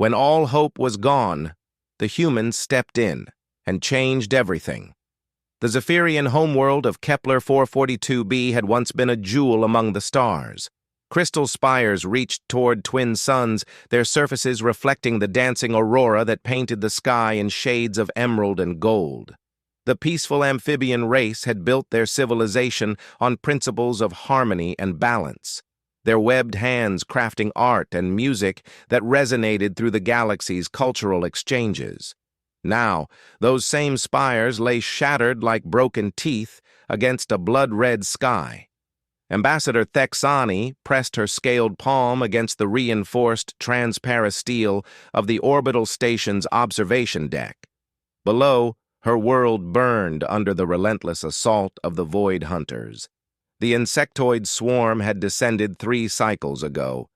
When all hope was gone, the humans stepped in and changed everything. The Zephyrian homeworld of Kepler 442b had once been a jewel among the stars. Crystal spires reached toward twin suns, their surfaces reflecting the dancing aurora that painted the sky in shades of emerald and gold. The peaceful amphibian race had built their civilization on principles of harmony and balance, their webbed hands crafting art and music that resonated through the galaxy's cultural exchanges. Now, those same spires lay shattered like broken teeth against a blood-red sky. Ambassador Thexani pressed her scaled palm against the reinforced transparasteel of the orbital station's observation deck. Below, her world burned under the relentless assault of the Void Hunters. The insectoid swarm had descended 3 cycles ago,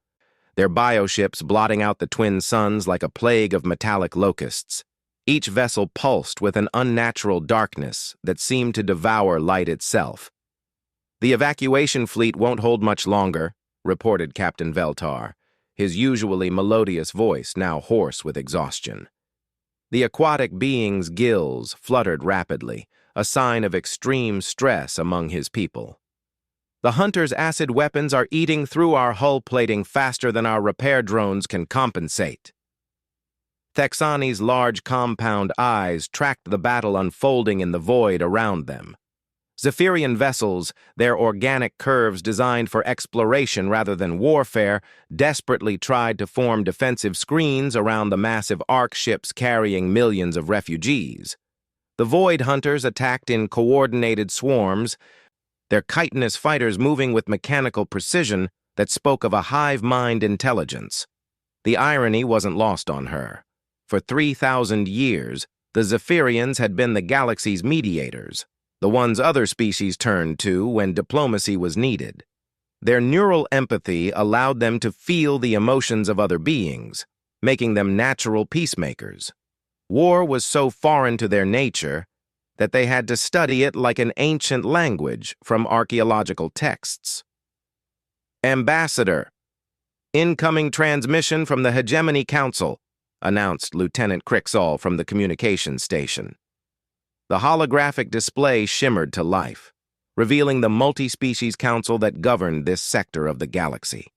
their bioships blotting out the twin suns like a plague of metallic locusts. Each vessel pulsed with an unnatural darkness that seemed to devour light itself. "The evacuation fleet won't hold much longer," reported Captain Veltar, his usually melodious voice now hoarse with exhaustion. The aquatic being's gills fluttered rapidly, a sign of extreme stress among his people. "The Hunter's acid weapons are eating through our hull plating faster than our repair drones can compensate." Thexani's large compound eyes tracked the battle unfolding in the void around them. Zephyrian vessels, their organic curves designed for exploration rather than warfare, desperately tried to form defensive screens around the massive arc ships carrying millions of refugees. The Void Hunters attacked in coordinated swarms, their chitinous fighters moving with mechanical precision that spoke of a hive-mind intelligence. The irony wasn't lost on her. For 3,000 years, the Zephyrians had been the galaxy's mediators, the ones other species turned to when diplomacy was needed. Their neural empathy allowed them to feel the emotions of other beings, making them natural peacemakers. War was so foreign to their nature that they had to study it like an ancient language from archaeological texts. "Ambassador, incoming transmission from the Hegemony Council," announced Lieutenant Crixall from the communications station. The holographic display shimmered to life, revealing the multi-species council that governed this sector of the galaxy.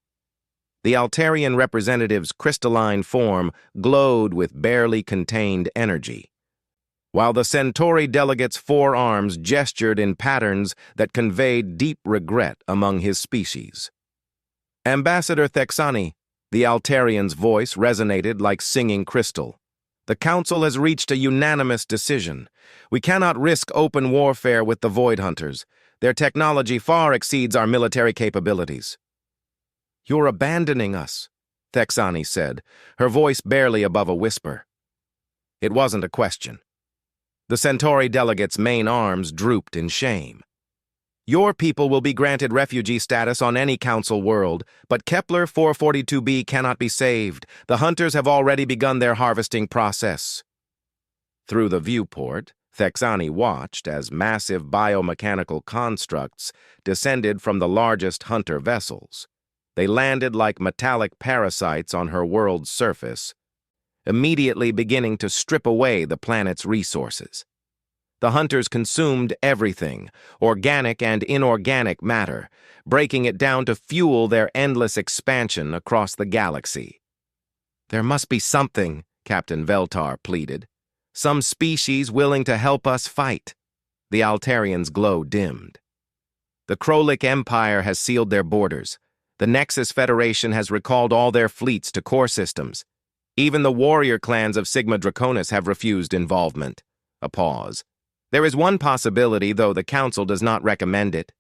The Altarian representative's crystalline form glowed with barely contained energy, while the Centauri delegate's forearms gestured in patterns that conveyed deep regret among his species. "Ambassador Thexani," the Altarian's voice resonated like singing crystal. "The Council has reached a unanimous decision. We cannot risk open warfare with the Void Hunters. Their technology far exceeds our military capabilities." "You're abandoning us," Thexani said, her voice barely above a whisper. It wasn't a question. The Centauri delegate's main arms drooped in shame. "Your people will be granted refugee status on any Council world, but Kepler 442b cannot be saved. The Hunters have already begun their harvesting process." Through the viewport, Thexani watched as massive biomechanical constructs descended from the largest Hunter vessels. They landed like metallic parasites on her world's surface, immediately beginning to strip away the planet's resources. The Hunters consumed everything, organic and inorganic matter, breaking it down to fuel their endless expansion across the galaxy. "There must be something," Captain Veltar pleaded. "Some species willing to help us fight." The Altarian's glow dimmed. "The Krolik Empire has sealed their borders. The Nexus Federation has recalled all their fleets to core systems. Even the warrior clans of Sigma Draconis have refused involvement." A pause. "There is one possibility, though the Council does not recommend it."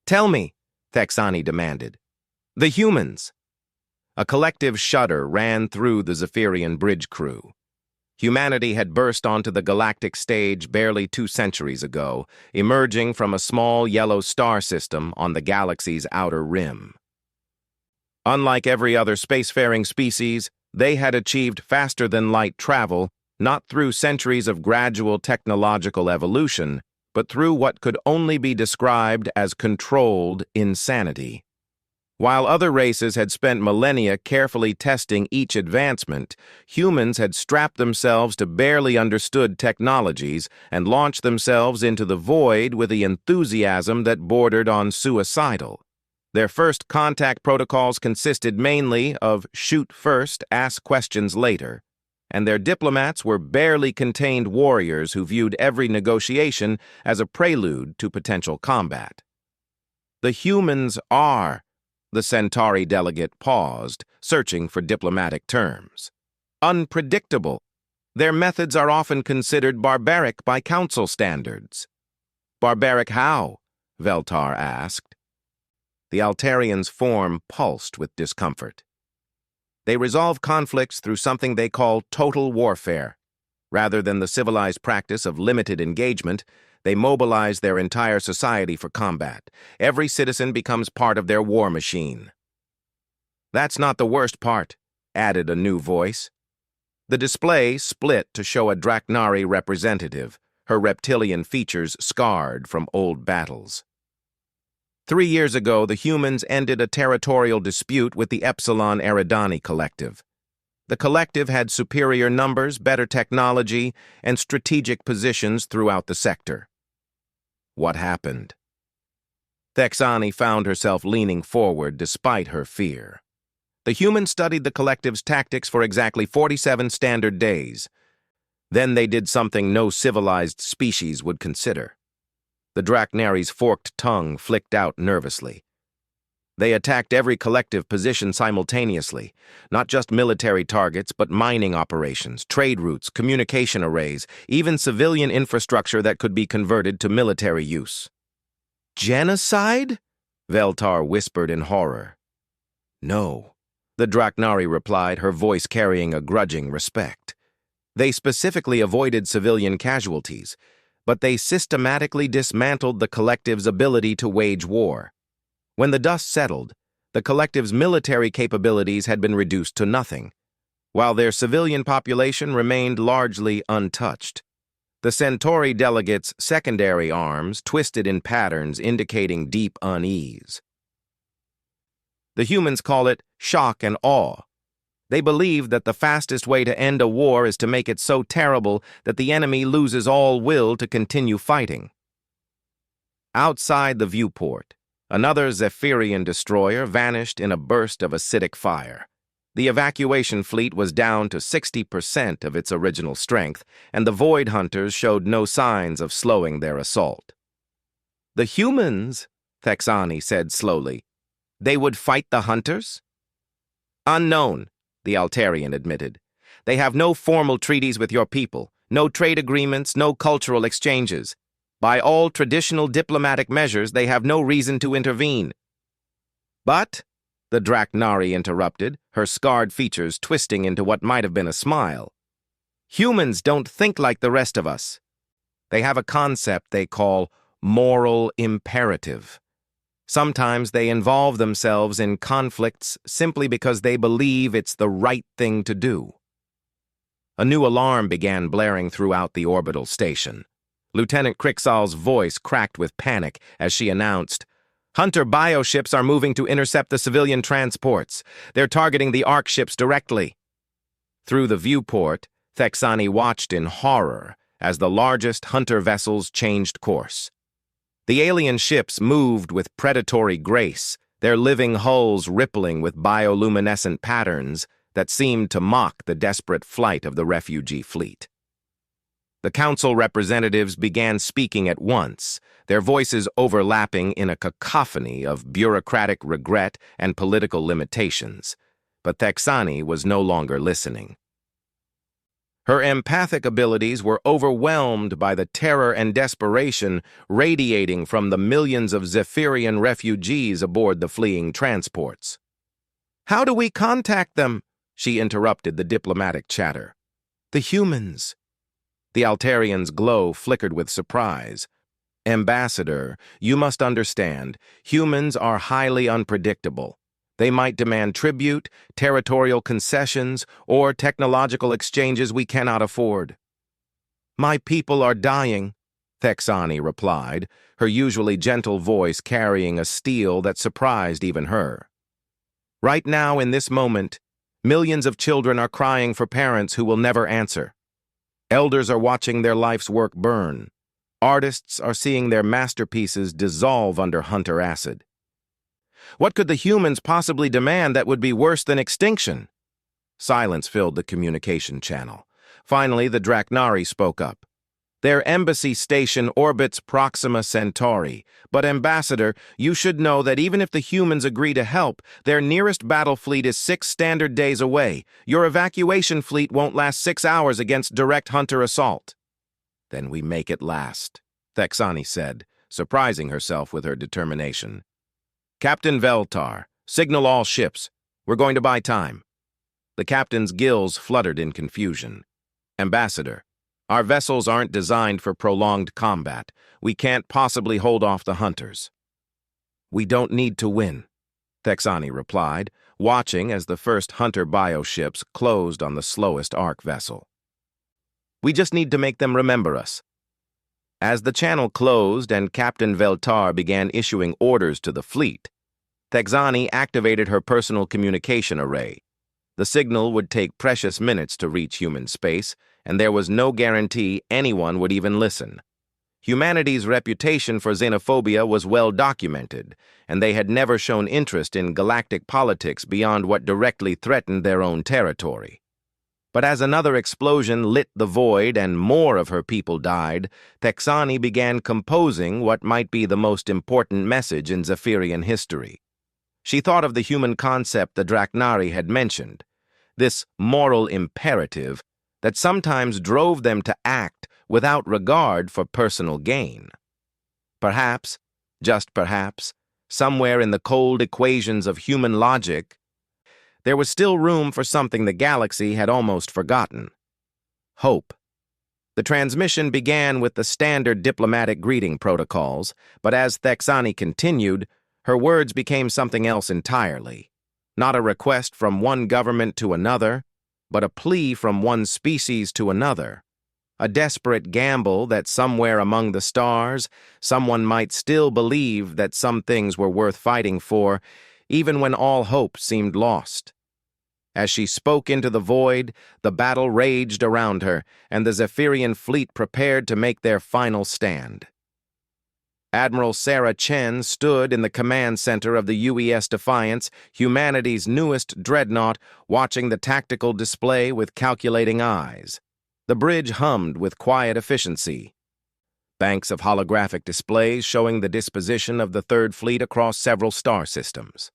"Tell me," Thexani demanded. "The humans." A collective shudder ran through the Zephyrian bridge crew. Humanity had burst onto the galactic stage barely 2 centuries ago, emerging from a small yellow star system on the galaxy's outer rim. Unlike every other spacefaring species, they had achieved faster-than-light travel, not through centuries of gradual technological evolution, but through what could only be described as controlled insanity. While other races had spent millennia carefully testing each advancement, humans had strapped themselves to barely understood technologies and launched themselves into the void with the enthusiasm that bordered on suicidal. Their first contact protocols consisted mainly of shoot first, ask questions later, and their diplomats were barely contained warriors who viewed every negotiation as a prelude to potential combat. The humans are... The Centauri delegate paused, searching for diplomatic terms. Unpredictable. Their methods are often considered barbaric by council standards. Barbaric how? Veltar asked. The Altarians' form pulsed with discomfort. They resolve conflicts through something they call total warfare. Rather than the civilized practice of limited engagement, they mobilize their entire society for combat. Every citizen becomes part of their war machine. That's not the worst part, added a new voice. The display split to show a Draknari representative, her reptilian features scarred from old battles. 3 years ago, the humans ended a territorial dispute with the Epsilon Eridani Collective. The collective had superior numbers, better technology, and strategic positions throughout the sector. What happened? Thexani found herself leaning forward despite her fear. The humans studied the collective's tactics for exactly 47 standard days. Then they did something no civilized species would consider. The Draknari's forked tongue flicked out nervously. They attacked every collective position simultaneously, not just military targets, but mining operations, trade routes, communication arrays, even civilian infrastructure that could be converted to military use. Genocide? Veltar whispered in horror. No, the Draknari replied, her voice carrying a grudging respect. They specifically avoided civilian casualties, but they systematically dismantled the collective's ability to wage war. When the dust settled, the collective's military capabilities had been reduced to nothing, while their civilian population remained largely untouched. The Centauri delegates' secondary arms twisted in patterns indicating deep unease. The humans call it shock and awe. They believe that the fastest way to end a war is to make it so terrible that the enemy loses all will to continue fighting. Outside the viewport, another Zephyrian destroyer vanished in a burst of acidic fire. The evacuation fleet was down to 60% of its original strength, and the Void Hunters showed no signs of slowing their assault. The humans, Thexani said slowly, they would fight the Hunters? Unknown, the Altarian admitted. They have no formal treaties with your people, no trade agreements, no cultural exchanges. By all traditional diplomatic measures, they have no reason to intervene. But, the Draknari interrupted, her scarred features twisting into what might have been a smile, humans don't think like the rest of us. They have a concept they call moral imperative. Sometimes they involve themselves in conflicts simply because they believe it's the right thing to do. A new alarm began blaring throughout the orbital station. Lieutenant Krixal's voice cracked with panic as she announced, Hunter bioships are moving to intercept the civilian transports. They're targeting the ARC ships directly. Through the viewport, Thexani watched in horror as the largest Hunter vessels changed course. The alien ships moved with predatory grace, their living hulls rippling with bioluminescent patterns that seemed to mock the desperate flight of the refugee fleet. The council representatives began speaking at once, their voices overlapping in a cacophony of bureaucratic regret and political limitations. But Thexani was no longer listening. Her empathic abilities were overwhelmed by the terror and desperation radiating from the millions of Zephyrian refugees aboard the fleeing transports. How do we contact them? She interrupted the diplomatic chatter. The humans. The Altarian's glow flickered with surprise. Ambassador, you must understand, humans are highly unpredictable. They might demand tribute, territorial concessions, or technological exchanges we cannot afford. My people are dying, Thexani replied, her usually gentle voice carrying a steel that surprised even her. Right now, in this moment, millions of children are crying for parents who will never answer. Elders are watching their life's work burn. Artists are seeing their masterpieces dissolve under hunter acid. What could the humans possibly demand that would be worse than extinction? Silence filled the communication channel. Finally, the Draknari spoke up. Their embassy station orbits Proxima Centauri, but Ambassador, you should know that even if the humans agree to help, their nearest battle fleet is 6 standard days away. Your evacuation fleet won't last 6 hours against direct hunter assault. Then we make it last, Thexani said, surprising herself with her determination. Captain Veltar, signal all ships. We're going to buy time. The captain's gills fluttered in confusion. Ambassador, our vessels aren't designed for prolonged combat. We can't possibly hold off the hunters. We don't need to win, Thexani replied, watching as the first hunter bioships closed on the slowest Ark vessel. We just need to make them remember us. As the channel closed and Captain Veltar began issuing orders to the fleet, Thexani activated her personal communication array. The signal would take precious minutes to reach human space, and there was no guarantee anyone would even listen. Humanity's reputation for xenophobia was well documented, and they had never shown interest in galactic politics beyond what directly threatened their own territory. But as another explosion lit the void and more of her people died, Thexani began composing what might be the most important message in Zephyrian history. She thought of the human concept the Draknari had mentioned, this moral imperative that sometimes drove them to act without regard for personal gain. Perhaps, just perhaps, somewhere in the cold equations of human logic, there was still room for something the galaxy had almost forgotten. Hope. The transmission began with the standard diplomatic greeting protocols, but as Thexani continued, her words became something else entirely. Not a request from one government to another, but a plea from one species to another. A desperate gamble that somewhere among the stars, someone might still believe that some things were worth fighting for, even when all hope seemed lost. As she spoke into the void, the battle raged around her, and the Zephyrian fleet prepared to make their final stand. Admiral Sarah Chen stood in the command center of the UES Defiance, humanity's newest dreadnought, watching the tactical display with calculating eyes. The bridge hummed with quiet efficiency. Banks of holographic displays showing the disposition of the Third Fleet across several star systems.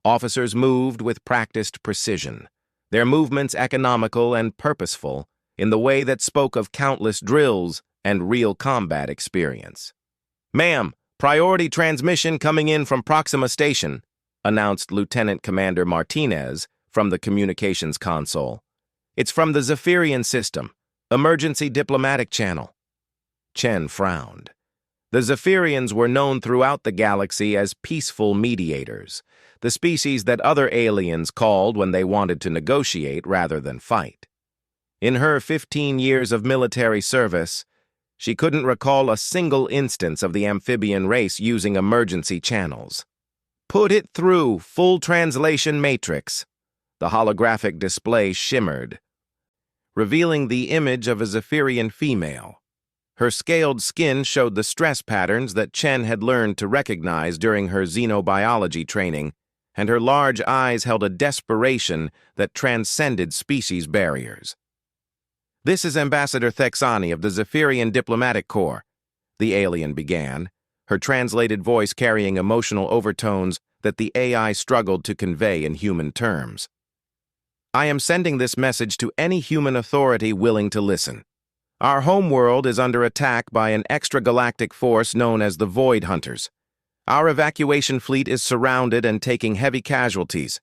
Officers moved with practiced precision, their movements economical and purposeful in the way that spoke of countless drills and real combat experience. "Ma'am, priority transmission coming in from Proxima Station," announced Lieutenant Commander Martinez from the communications console. "It's from the Zephyrian system, emergency diplomatic channel." Chen frowned. The Zephyrians were known throughout the galaxy as peaceful mediators, the species that other aliens called when they wanted to negotiate rather than fight. In her 15 years of military service, she couldn't recall a single instance of the amphibian race using emergency channels. "Put it through full translation matrix." The holographic display shimmered, revealing the image of a Zephyrian female. Her scaled skin showed the stress patterns that Chen had learned to recognize during her xenobiology training, and her large eyes held a desperation that transcended species barriers. "This is Ambassador Thexani of the Zephyrian Diplomatic Corps," the alien began, her translated voice carrying emotional overtones that the AI struggled to convey in human terms. "I am sending this message to any human authority willing to listen. Our homeworld is under attack by an extragalactic force known as the Void Hunters. Our evacuation fleet is surrounded and taking heavy casualties.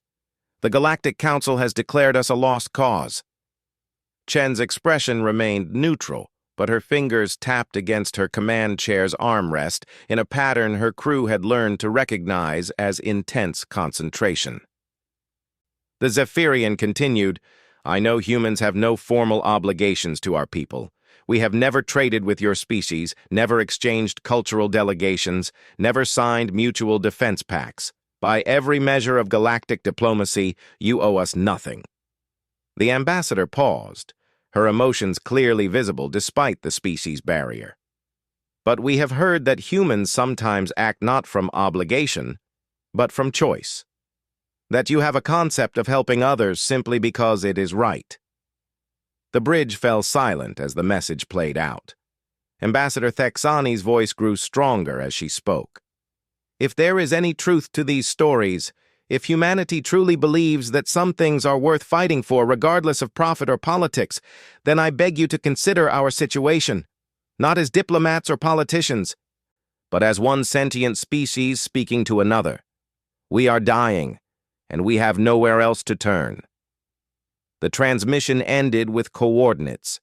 The Galactic Council has declared us a lost cause." Chen's expression remained neutral, but her fingers tapped against her command chair's armrest in a pattern her crew had learned to recognize as intense concentration. The Zephyrian continued, "I know humans have no formal obligations to our people. We have never traded with your species, never exchanged cultural delegations, never signed mutual defense pacts. By every measure of galactic diplomacy, you owe us nothing." The ambassador paused, her emotions clearly visible despite the species barrier. "But we have heard that humans sometimes act not from obligation, but from choice. That you have a concept of helping others simply because it is right." The bridge fell silent as the message played out. Ambassador Thexani's voice grew stronger as she spoke. "If there is any truth to these stories, if humanity truly believes that some things are worth fighting for regardless of profit or politics, then I beg you to consider our situation, not as diplomats or politicians, but as one sentient species speaking to another. We are dying, and we have nowhere else to turn." The transmission ended with coordinates,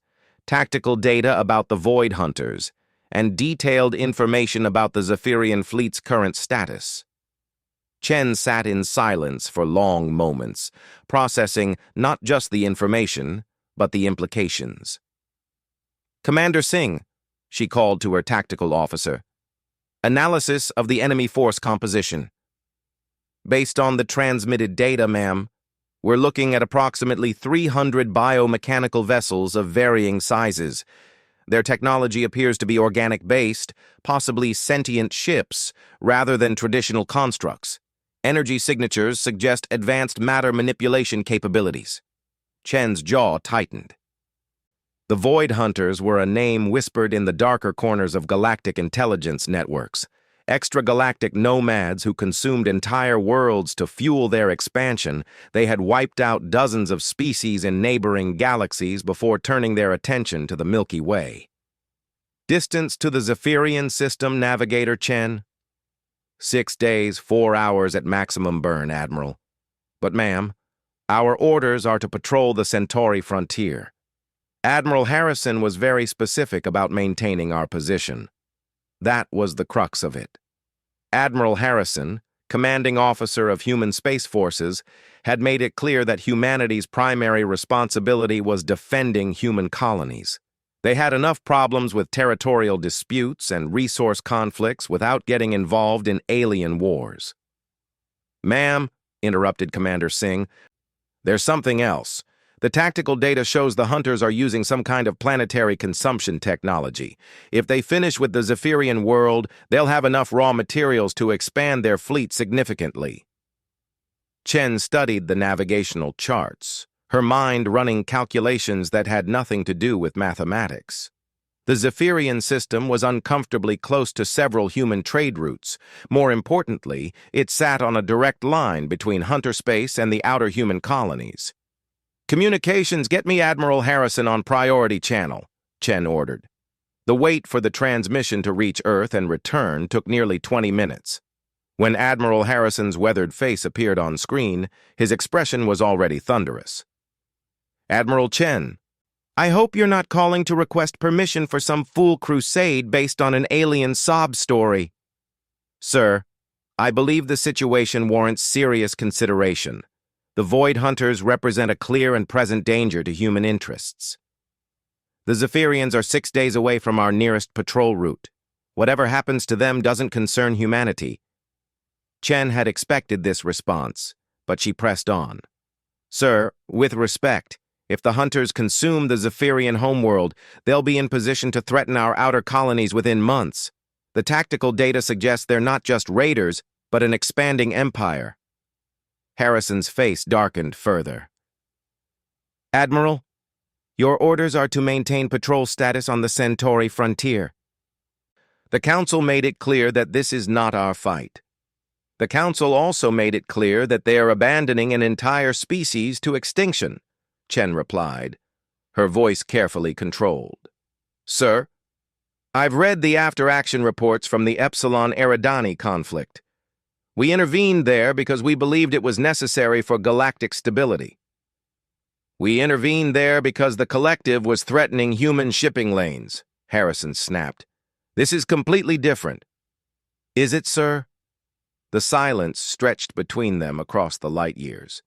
tactical data about the Void Hunters, and detailed information about the Zephyrian fleet's current status. Chen sat in silence for long moments, processing not just the information, but the implications. "Commander Singh," she called to her tactical officer, "analysis of the enemy force composition. Based on the transmitted data, ma'am, we're looking at approximately 300 biomechanical vessels of varying sizes. Their technology appears to be organic-based, possibly sentient ships, rather than traditional constructs. Energy signatures suggest advanced matter manipulation capabilities." Chen's jaw tightened. The Void Hunters were a name whispered in the darker corners of galactic intelligence networks. Extragalactic nomads who consumed entire worlds to fuel their expansion, they had wiped out dozens of species in neighboring galaxies before turning their attention to the Milky Way. "Distance to the Zephyrian system, Navigator Chen?" 6 days, 4 hours at maximum burn, Admiral. "But ma'am, our orders are to patrol the Centauri frontier. Admiral Harrison was very specific about maintaining our position. That was the crux of it. Admiral Harrison, commanding officer of human space forces, had made it clear that humanity's primary responsibility was defending human colonies. They had enough problems with territorial disputes and resource conflicts without getting involved in alien wars." "Ma'am," interrupted Commander Singh, "there's something else. The tactical data shows the Hunters are using some kind of planetary consumption technology. If they finish with the Zephyrian world, they'll have enough raw materials to expand their fleet significantly." Chen studied the navigational charts, her mind running calculations that had nothing to do with mathematics. The Zephyrian system was uncomfortably close to several human trade routes. More importantly, it sat on a direct line between Hunter space and the outer human colonies. "Communications, get me Admiral Harrison on priority channel," Chen ordered. The wait for the transmission to reach Earth and return took nearly 20 minutes. When Admiral Harrison's weathered face appeared on screen, his expression was already thunderous. "Admiral Chen, I hope you're not calling to request permission for some fool crusade based on an alien sob story." "Sir, I believe the situation warrants serious consideration. The Void Hunters represent a clear and present danger to human interests. The Zephyrians are 6 days away from our nearest patrol route. Whatever happens to them doesn't concern humanity." Chen had expected this response, but she pressed on. "Sir, with respect, if the Hunters consume the Zephyrian homeworld, they'll be in position to threaten our outer colonies within months. The tactical data suggests they're not just raiders, but an expanding empire." Harrison's face darkened further. "Admiral, your orders are to maintain patrol status on the Centauri frontier. The Council made it clear that this is not our fight. The Council also made it clear that they are abandoning an entire species to extinction," Chen replied, her voice carefully controlled. "Sir, I've read the after-action reports from the Epsilon Eridani conflict. We intervened there because we believed it was necessary for galactic stability. We intervened there because the collective was threatening human shipping lanes," Harrison snapped. "This is completely different." "Is it, sir?" The silence stretched between them across the light years.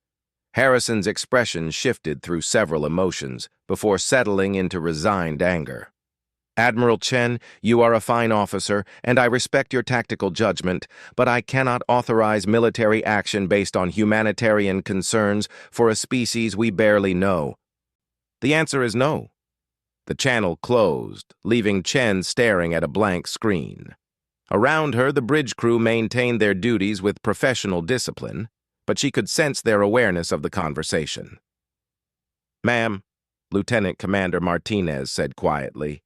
Harrison's expression shifted through several emotions before settling into resigned anger. Admiral Chen, you are a fine officer, and I respect your tactical judgment, but I cannot authorize military action based on humanitarian concerns for a species we barely know. The answer is no. The channel closed, leaving Chen staring at a blank screen. Around her, the bridge crew maintained their duties with professional discipline, but she could sense their awareness of the conversation. "Ma'am," Lieutenant Commander Martinez said quietly,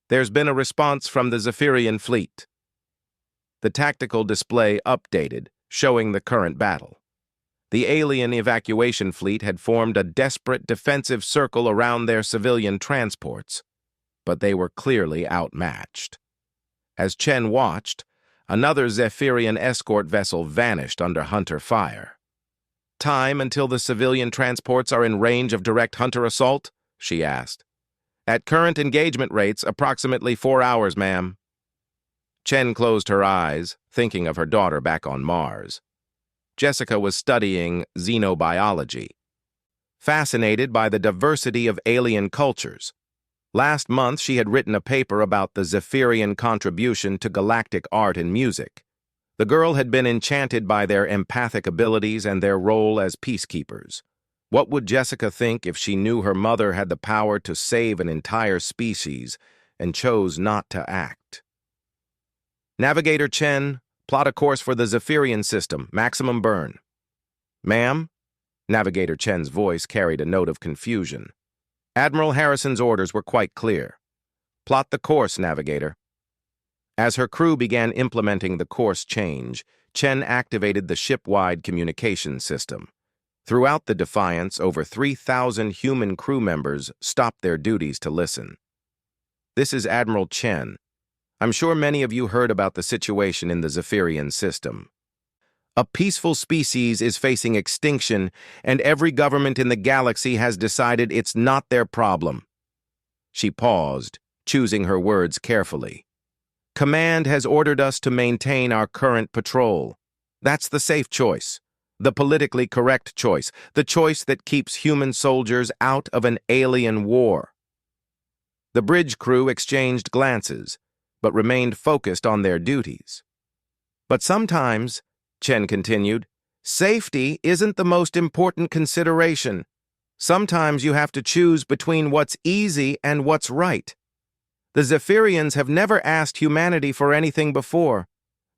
"there's been a response from the Zephyrian fleet." The tactical display updated, showing the current battle. The alien evacuation fleet had formed a desperate defensive circle around their civilian transports, but they were clearly outmatched. As Chen watched, another Zephyrian escort vessel vanished under Hunter fire. "Time until the civilian transports are in range of direct Hunter assault?" she asked. "At current engagement rates, approximately 4 hours, ma'am." Chen closed her eyes, thinking of her daughter back on Mars. Jessica was studying xenobiology, fascinated by the diversity of alien cultures. Last month, she had written a paper about the Zephyrian contribution to galactic art and music. The girl had been enchanted by their empathic abilities and their role as peacekeepers. What would Jessica think if she knew her mother had the power to save an entire species and chose not to act? "Navigator Chen, plot a course for the Zephyrian system, maximum burn." "Ma'am?" Navigator Chen's voice carried a note of confusion. Admiral Harrison's orders were quite clear. "Plot the course, Navigator." As her crew began implementing the course change, Chen activated the ship-wide communication system. Throughout the Defiance, over 3,000 human crew members stopped their duties to listen. "This is Admiral Chen. I'm sure many of you heard about the situation in the Zephyrian system. A peaceful species is facing extinction, and every government in the galaxy has decided it's not their problem." She paused, choosing her words carefully. "Command has ordered us to maintain our current patrol. That's the safe choice, the politically correct choice, the choice that keeps human soldiers out of an alien war." The bridge crew exchanged glances, but remained focused on their duties. "But sometimes," Chen continued, "safety isn't the most important consideration. Sometimes you have to choose between what's easy and what's right. The Zephyrians have never asked humanity for anything before.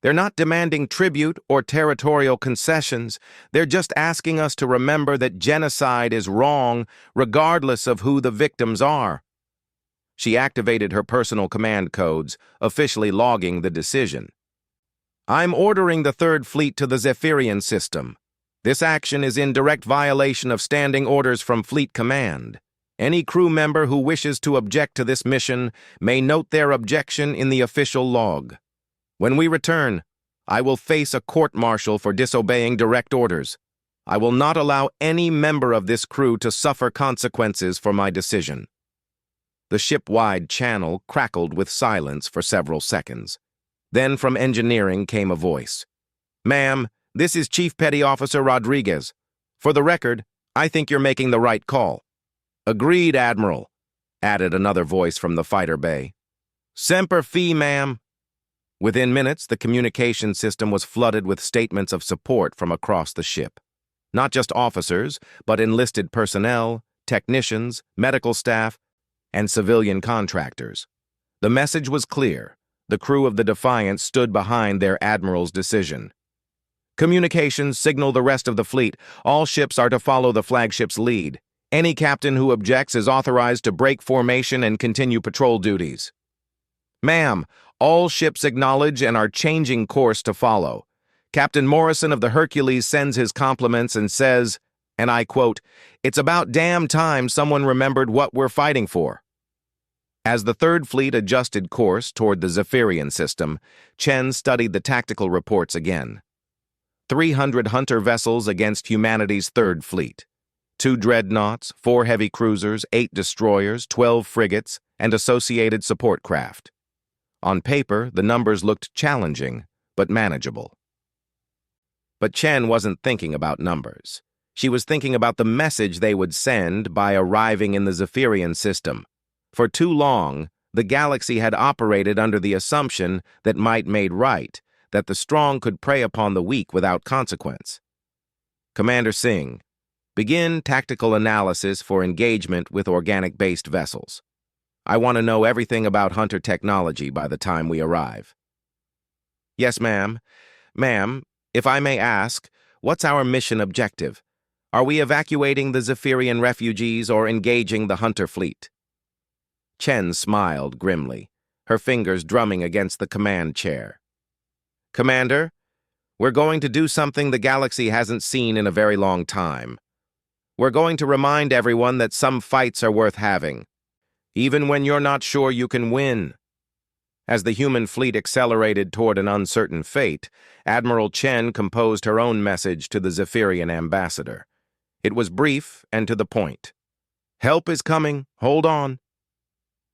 They're not demanding tribute or territorial concessions. They're just asking us to remember that genocide is wrong, regardless of who the victims are." She activated her personal command codes, officially logging the decision. "I'm ordering the Third Fleet to the Zephyrian system. This action is in direct violation of standing orders from Fleet Command. Any crew member who wishes to object to this mission may note their objection in the official log. When we return, I will face a court-martial for disobeying direct orders. I will not allow any member of this crew to suffer consequences for my decision." The ship-wide channel crackled with silence for several seconds. Then from engineering came a voice. "Ma'am, this is Chief Petty Officer Rodriguez. For the record, I think you're making the right call." "Agreed, Admiral," added another voice from the fighter bay. "Semper Fi, ma'am." Within minutes, the communication system was flooded with statements of support from across the ship. Not just officers, but enlisted personnel, technicians, medical staff, and civilian contractors. The message was clear. The crew of the Defiance stood behind their admiral's decision. "Communications signal the rest of the fleet. All ships are to follow the flagship's lead. Any captain who objects is authorized to break formation and continue patrol duties." "Ma'am, all ships acknowledge and are changing course to follow. Captain Morrison of the Hercules sends his compliments and says, and I quote, 'It's about damn time someone remembered what we're fighting for.'" As the Third Fleet adjusted course toward the Zephyrian system, Chen studied the tactical reports again. 300 hunter vessels against humanity's Third Fleet. 2 dreadnoughts, 4 heavy cruisers, 8 destroyers, 12 frigates, and associated support craft. On paper, the numbers looked challenging, but manageable. But Chen wasn't thinking about numbers. She was thinking about the message they would send by arriving in the Zephyrian system. For too long, The galaxy had operated under the assumption that might made right, that the strong could prey upon the weak without consequence. Commander Singh, begin tactical analysis for engagement with organic-based vessels. I want to know everything about Hunter technology by the time we arrive. Yes, ma'am. Ma'am, if I may ask, what's our mission objective? Are we evacuating the Zephyrian refugees or engaging the Hunter fleet? Chen smiled grimly, her fingers drumming against the command chair. Commander, we're going to do something the galaxy hasn't seen in a very long time. We're going to remind everyone that some fights are worth having, even when you're not sure you can win. As the human fleet accelerated toward an uncertain fate, Admiral Chen composed her own message to the Zephyrian ambassador. It was brief and to the point. Help is coming, hold on.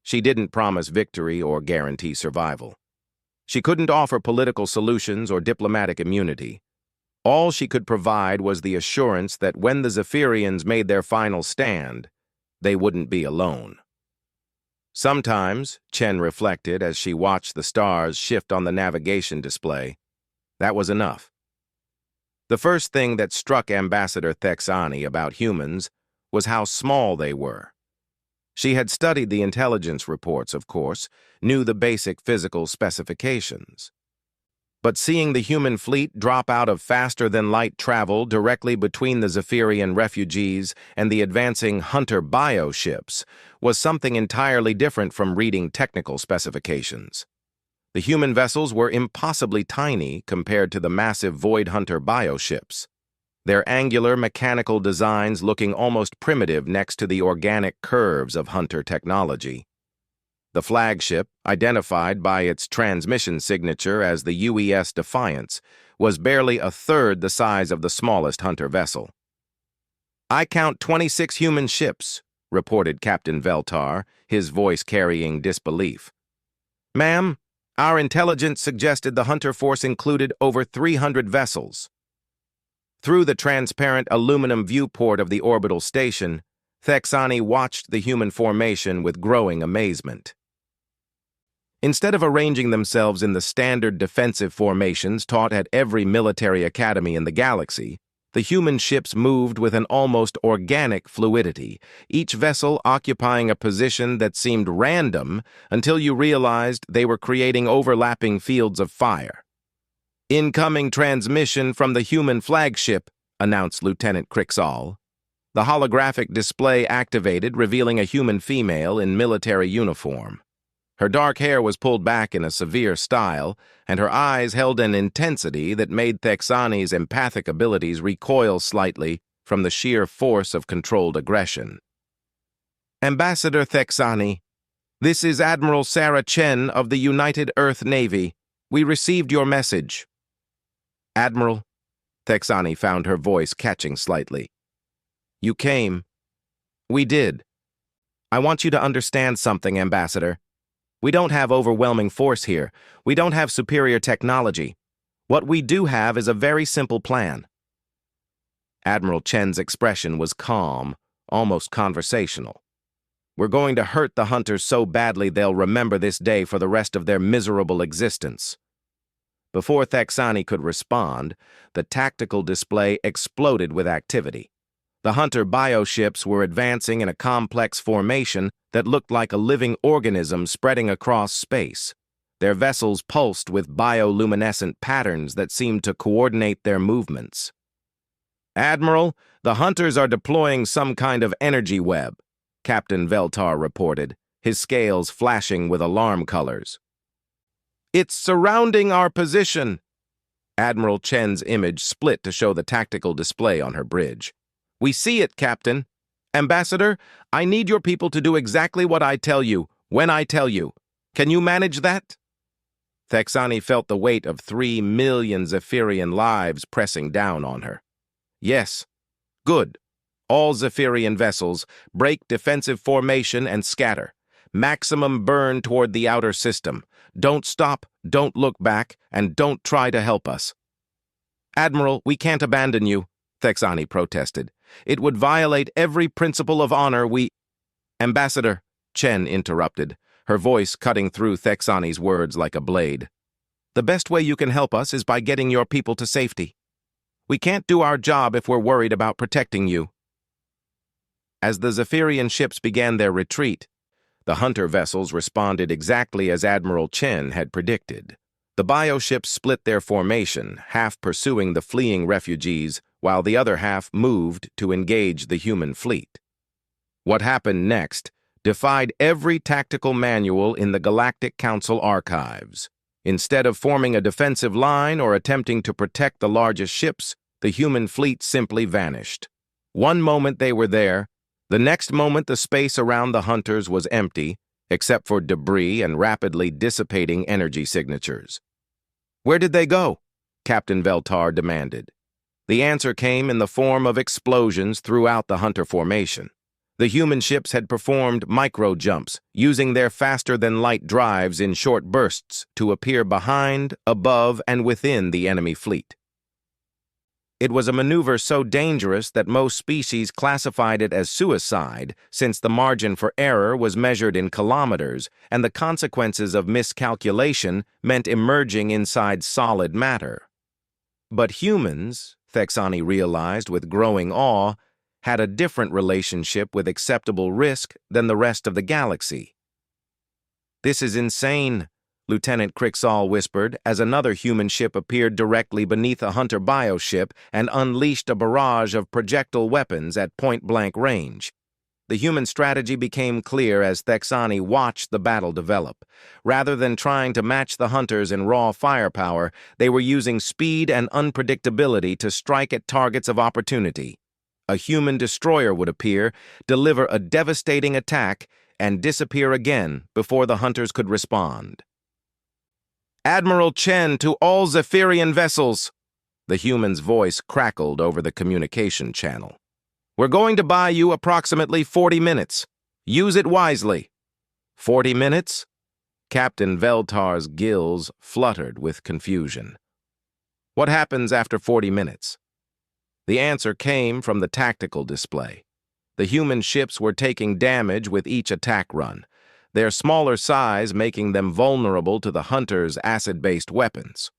She didn't promise victory or guarantee survival. She couldn't offer political solutions or diplomatic immunity. All she could provide was the assurance that when the Zephyrians made their final stand, they wouldn't be alone. Sometimes, Chen reflected as she watched the stars shift on the navigation display, that was enough. The first thing that struck Ambassador Thexani about humans was how small they were. She had studied the intelligence reports, of course, knew the basic physical specifications. But seeing the human fleet drop out of faster-than-light travel directly between the Zephyrian refugees and the advancing Hunter bioships was something entirely different from reading technical specifications. The human vessels were impossibly tiny compared to the massive Void Hunter bioships, their angular mechanical designs looking almost primitive next to the organic curves of Hunter technology. The flagship, identified by its transmission signature as the UES Defiance, was barely a third the size of the smallest Hunter vessel. I count 26 human ships, reported Captain Veltar, his voice carrying disbelief. Ma'am, our intelligence suggested the Hunter force included over 300 vessels. Through the transparent aluminum viewport of the orbital station, Thexani watched the human formation with growing amazement. Instead of arranging themselves in the standard defensive formations taught at every military academy in the galaxy, the human ships moved with an almost organic fluidity, each vessel occupying a position that seemed random until you realized they were creating overlapping fields of fire. Incoming transmission from the human flagship, announced Lieutenant Crixall. The holographic display activated, revealing a human female in military uniform. Her dark hair was pulled back in a severe style, and her eyes held an intensity that made Thexani's empathic abilities recoil slightly from the sheer force of controlled aggression. Ambassador Thexani, this is Admiral Sarah Chen of the United Earth Navy. We received your message. Admiral, Thexani found her voice catching slightly. You came. We did. I want you to understand something, Ambassador. We don't have overwhelming force here. We don't have superior technology. What we do have is a very simple plan. Admiral Chen's expression was calm, almost conversational. We're going to hurt the Hunters so badly they'll remember this day for the rest of their miserable existence. Before Thexani could respond, the tactical display exploded with activity. The Hunter bioships were advancing in a complex formation that looked like a living organism spreading across space. Their vessels pulsed with bioluminescent patterns that seemed to coordinate their movements. Admiral, the Hunters are deploying some kind of energy web, Captain Veltar reported, his scales flashing with alarm colors. It's surrounding our position. Admiral Chen's image split to show the tactical display on her bridge. We see it, Captain. Ambassador, I need your people to do exactly what I tell you, when I tell you. Can you manage that? Thexani felt the weight of 3 million Zephyrian lives pressing down on her. Yes. Good. All Zephyrian vessels, break defensive formation and scatter. Maximum burn toward the outer system. Don't stop, don't look back, and don't try to help us. Admiral, we can't abandon you, Thexani protested. It would violate every principle of honor we— Ambassador, Chen interrupted, her voice cutting through Thexani's words like a blade. "The best way you can help us is by getting your people to safety. We can't do our job if we're worried about protecting you." As the Zephyrian ships began their retreat, the hunter vessels responded exactly as Admiral Chen had predicted. The bioships split their formation, half pursuing the fleeing refugees, while the other half moved to engage the human fleet. What happened next defied every tactical manual in the Galactic Council archives. Instead of forming a defensive line or attempting to protect the largest ships, the human fleet simply vanished. One moment they were there, the next moment the space around the hunters was empty, except for debris and rapidly dissipating energy signatures. "Where did they go?" Captain Veltar demanded. The answer came in the form of explosions throughout the hunter formation. The human ships had performed micro-jumps, using their faster-than-light drives in short bursts to appear behind, above, and within the enemy fleet. It was a maneuver so dangerous that most species classified it as suicide, since the margin for error was measured in kilometers, and the consequences of miscalculation meant emerging inside solid matter. But humans, Thexani realized with growing awe, had a different relationship with acceptable risk than the rest of the galaxy. "This is insane," Lieutenant Crixall whispered as another human ship appeared directly beneath a hunter bioship and unleashed a barrage of projectile weapons at point-blank range. The human strategy became clear as Thexani watched the battle develop. Rather than trying to match the hunters in raw firepower, they were using speed and unpredictability to strike at targets of opportunity. A human destroyer would appear, deliver a devastating attack, and disappear again before the hunters could respond. "Admiral Chen to all Zephyrian vessels!" The human's voice crackled over the communication channel. "We're going to buy you approximately 40 minutes. Use it wisely." 40 minutes? Captain Veltar's gills fluttered with confusion. "What happens after 40 minutes? The answer came from the tactical display. The human ships were taking damage with each attack run, their smaller size making them vulnerable to the hunters' acid-based weapons.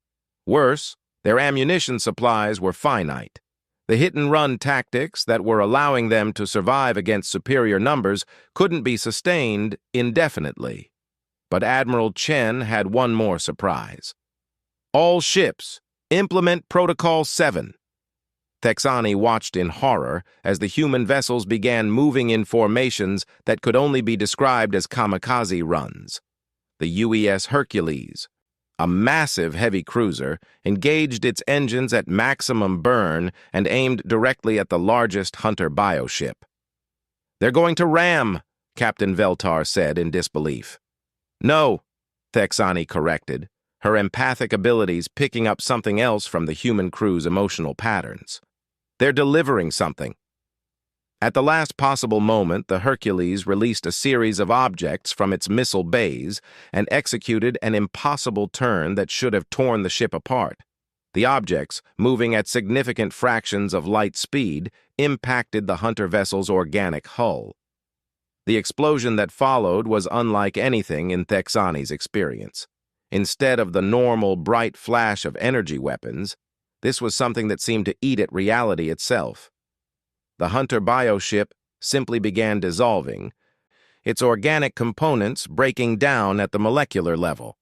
Worse, their ammunition supplies were finite. The hit-and-run tactics that were allowing them to survive against superior numbers couldn't be sustained indefinitely. But Admiral Chen had one more surprise. "All ships, implement Protocol 7. Thexani watched in horror as the human vessels began moving in formations that could only be described as kamikaze runs. The UES Hercules, a massive heavy cruiser, engaged its engines at maximum burn and aimed directly at the largest hunter bioship. "They're going to ram," Captain Veltar said in disbelief. "No," Thexani corrected, her empathic abilities picking up something else from the human crew's emotional patterns. "They're delivering something." At the last possible moment, the Hercules released a series of objects from its missile bays and executed an impossible turn that should have torn the ship apart. The objects, moving at significant fractions of light speed, impacted the hunter vessel's organic hull. The explosion that followed was unlike anything in Thexani's experience. Instead of the normal bright flash of energy weapons, this was something that seemed to eat at reality itself. The hunter bioship simply began dissolving, its organic components breaking down at the molecular level.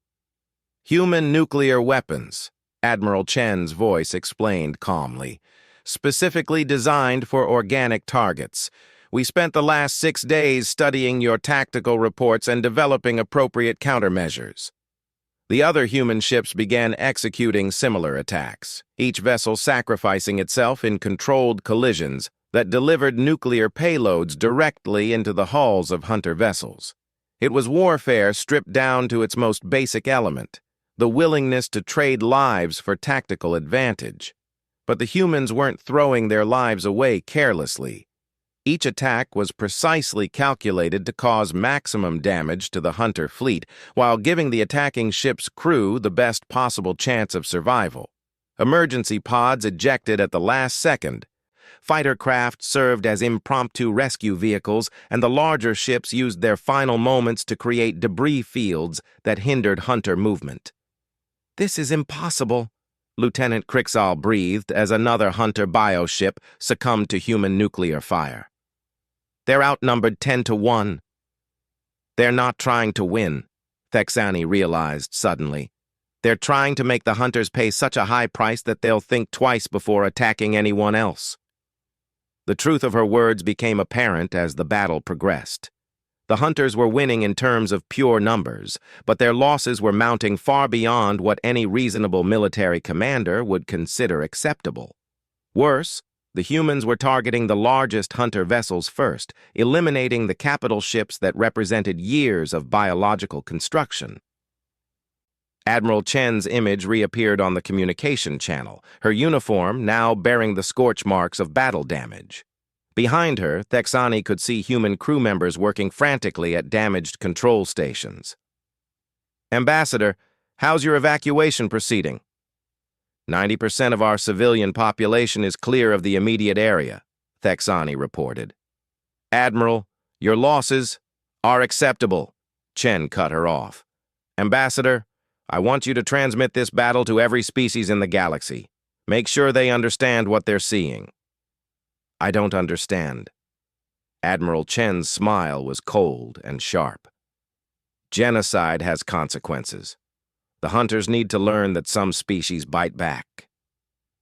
"Human nuclear weapons," Admiral Chen's voice explained calmly, "specifically designed for organic targets. We spent the last 6 days studying your tactical reports and developing appropriate countermeasures." The other human ships began executing similar attacks, each vessel sacrificing itself in controlled collisions that delivered nuclear payloads directly into the hulls of hunter vessels. It was warfare stripped down to its most basic element, the willingness to trade lives for tactical advantage. But the humans weren't throwing their lives away carelessly. Each attack was precisely calculated to cause maximum damage to the hunter fleet, while giving the attacking ship's crew the best possible chance of survival. Emergency pods ejected at the last second, Fighter craft served as impromptu rescue vehicles, and the larger ships used their final moments to create debris fields that hindered hunter movement. "This is impossible," Lieutenant Crixall breathed as another hunter bioship succumbed to human nuclear fire. "They're outnumbered 10-1. "They're not trying to win," Thexani realized suddenly. "They're trying to make the hunters pay such a high price that they'll think twice before attacking anyone else." The truth of her words became apparent as the battle progressed. The hunters were winning in terms of pure numbers, but their losses were mounting far beyond what any reasonable military commander would consider acceptable. Worse, the humans were targeting the largest hunter vessels first, eliminating the capital ships that represented years of biological construction. Admiral Chen's image reappeared on the communication channel, her uniform now bearing the scorch marks of battle damage. Behind her, Thexani could see human crew members working frantically at damaged control stations. "Ambassador, how's your evacuation proceeding?" 90% of our civilian population is clear of the immediate area," Thexani reported. "Admiral, your losses are acceptable," Chen cut her off. "Ambassador, I want you to transmit this battle to every species in the galaxy. Make sure they understand what they're seeing." "I don't understand." Admiral Chen's smile was cold and sharp. "Genocide has consequences. The hunters need to learn that some species bite back."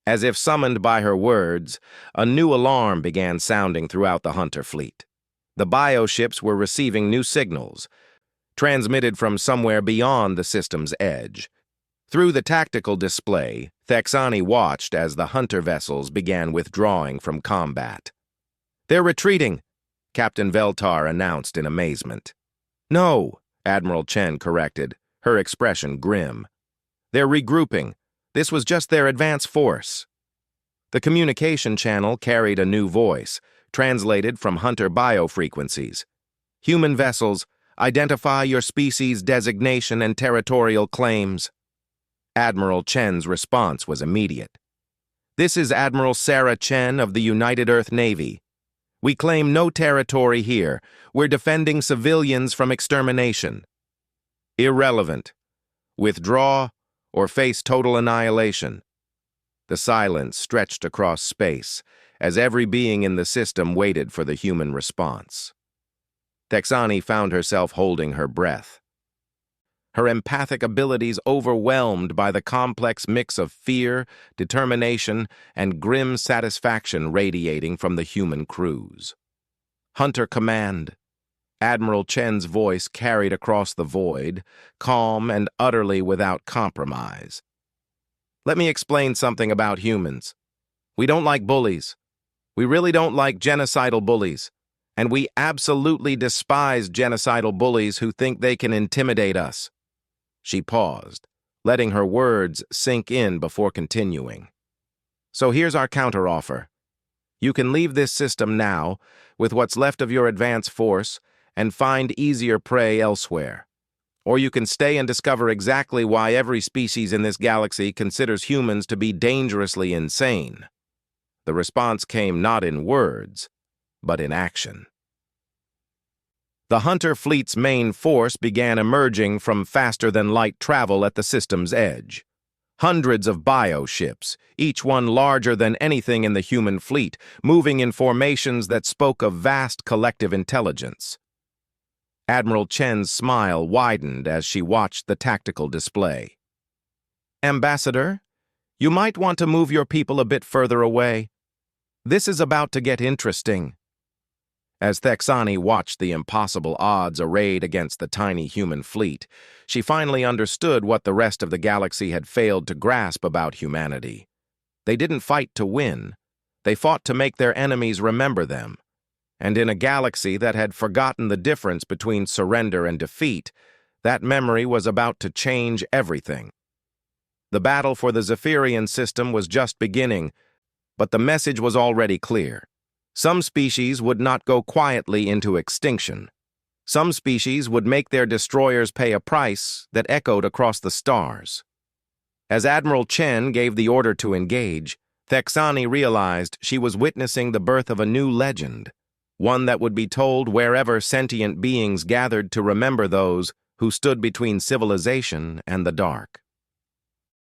As if summoned by her words, a new alarm began sounding throughout the hunter fleet. The bioships were receiving new signals, transmitted from somewhere beyond the system's edge. Through the tactical display, Thexani watched as the hunter vessels began withdrawing from combat. "They're retreating," Captain Veltar announced in amazement. "No," Admiral Chen corrected, her expression grim. "They're regrouping. This was just their advance force." The communication channel carried a new voice, translated from hunter biofrequencies. "Human vessels, identify your species designation and territorial claims." Admiral Chen's response was immediate. "This is Admiral Sarah Chen of the United Earth Navy. We claim no territory here. We're defending civilians from extermination." "Irrelevant. Withdraw or face total annihilation." The silence stretched across space as every being in the system waited for the human response. Thexani found herself holding her breath, her empathic abilities overwhelmed by the complex mix of fear, determination, and grim satisfaction radiating from the human crews. "Hunter Command," Admiral Chen's voice carried across the void, calm and utterly without compromise. "Let me explain something about humans. We don't like bullies. We really don't like genocidal bullies. And we absolutely despise genocidal bullies who think they can intimidate us." She paused, letting her words sink in before continuing. "So here's our counteroffer. You can leave this system now, with what's left of your advance force, and find easier prey elsewhere. Or you can stay and discover exactly why every species in this galaxy considers humans to be dangerously insane." The response came not in words, but in action. The hunter fleet's main force began emerging from faster-than-light travel at the system's edge. Hundreds of bioships, each one larger than anything in the human fleet, moving in formations that spoke of vast collective intelligence. Admiral Chen's smile widened as she watched the tactical display. "Ambassador, you might want to move your people a bit further away. This is about to get interesting." As Thexani watched the impossible odds arrayed against the tiny human fleet, she finally understood what the rest of the galaxy had failed to grasp about humanity. They didn't fight to win. They fought to make their enemies remember them. And in a galaxy that had forgotten the difference between surrender and defeat, that memory was about to change everything. The battle for the Zephyrian system was just beginning, but the message was already clear. Some species would not go quietly into extinction. Some species would make their destroyers pay a price that echoed across the stars. As Admiral Chen gave the order to engage, Thexani realized she was witnessing the birth of a new legend, one that would be told wherever sentient beings gathered to remember those who stood between civilization and the dark.